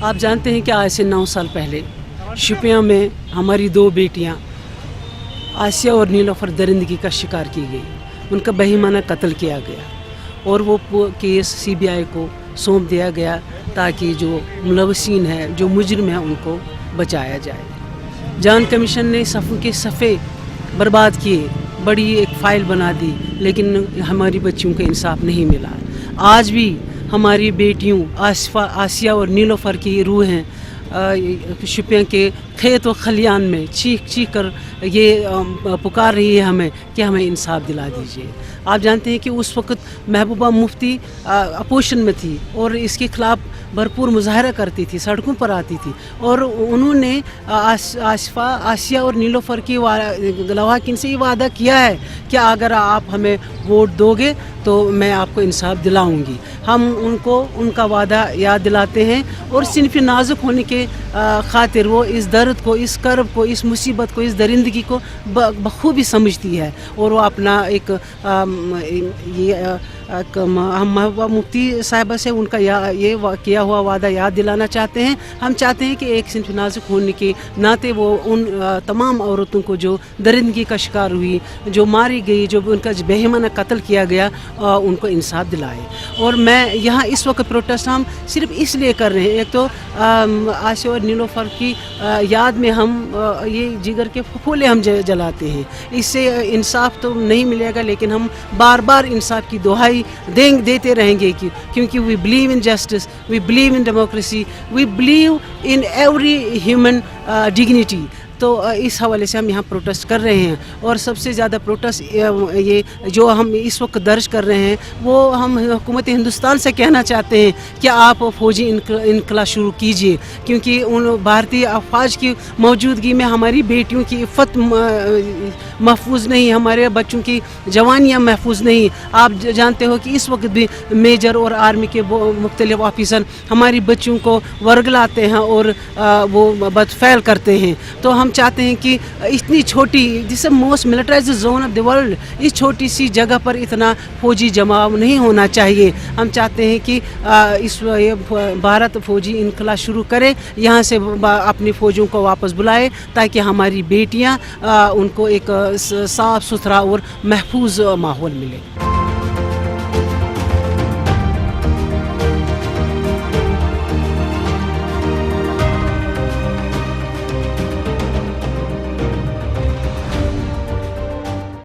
آپ جانتے ہیں کہ آج سے 9 سال پہلے شپیاں میں ہماری 2 بیٹیاں آسیہ اور نیلوفر درندگی کا شکار کی گئی. ان کا بہیمانہ قتل کیا گیا اور وہ کیس CBI کو سونپ دیا گیا تاکہ جو ملوثین ہیں، جو مجرم ہیں، ان کو بچایا جائے. جان کمیشن نے صفوں کے صفحے برباد کیے، بڑی ایک فائل بنا دی، لیکن ہماری بچیوں کو انصاف نہیں ملا. آج بھی ہماری بیٹیوں آسیہ اور نیلوفر کی روحیں شپیاں کے کھیت و خلیان میں چیخ چیخ کر یہ پکار رہی ہے ہمیں کہ ہمیں انصاف دلا دیجیے. آپ جانتے ہیں کہ اس وقت محبوبہ مفتی اپوزیشن میں تھی اور اس کے خلاف بھرپور مظاہرہ کرتی تھی، سڑکوں پر آتی تھی، اور انہوں نے آسیہ اور نیلوفر کی لواحقین سے یہ وعدہ کیا ہے کہ اگر آپ ہمیں ووٹ دو گے تو میں آپ کو انصاف دلاؤں گی. ہم ان کو ان کا وعدہ یاد دلاتے ہیں اور صنف نازک ہونے کے خاطر وہ اس درد کو، اس کرب کو، اس مصیبت کو، اس درندگی کو بخوبی سمجھتی ہے اور وہ اپنا ایک ہم محبوبہ مفتی صاحبہ سے ان کا یہ کیا ہوا وعدہ یاد دلانا چاہتے ہیں. ہم چاہتے ہیں کہ ایک صنف نازک ہونے کے ناطے وہ ان تمام عورتوں کو جو درندگی کا شکار ہوئی، جو ماری گئی، جو ان کا بہیمانہ قتل کیا گیا، ان کو انصاف دلائے. اور میں یہاں اس وقت پروٹیسٹ ہم صرف اس لیے کر رہے ہیں، ایک تو آسیہ اور نیلوفر کی یاد میں ہم یہ جگر کے پھولے ہم جلاتے ہیں. اس سے انصاف تو نہیں ملے گا، لیکن ہم بار بار انصاف کی دہائی دیتے رہیں گے کیونکہ we believe in justice, we believe in democracy, we believe in every human dignity. تو اس حوالے سے ہم یہاں پروٹیسٹ کر رہے ہیں. اور سب سے زیادہ پروٹیسٹ یہ جو ہم اس وقت درج کر رہے ہیں وہ ہم حکومت ہندوستان سے کہنا چاہتے ہیں کہ آپ فوجی انقلاب شروع کیجیے، کیونکہ ان بھارتی افواج کی موجودگی میں ہماری بیٹیوں کی عفت محفوظ نہیں، ہمارے بچوں کی جوانیاں محفوظ نہیں. آپ جانتے ہو کہ اس وقت بھی میجر اور آرمی کے مختلف آفیسر ہماری بچوں کو ورگلاتے ہیں اور وہ بدفعل کرتے ہیں. تو ہم چاہتے ہیں کہ اتنی چھوٹی، جس most militarized zone of the world, اس چھوٹی سی جگہ پر اتنا فوجی جماؤ نہیں ہونا چاہیے. ہم چاہتے ہیں کہ بھارت فوجی انقلاب شروع کرے، یہاں سے اپنی فوجوں کو واپس بلائے تاکہ ہماری بیٹیاں ان کو ایک صاف ستھرا اور محفوظ ماحول ملے.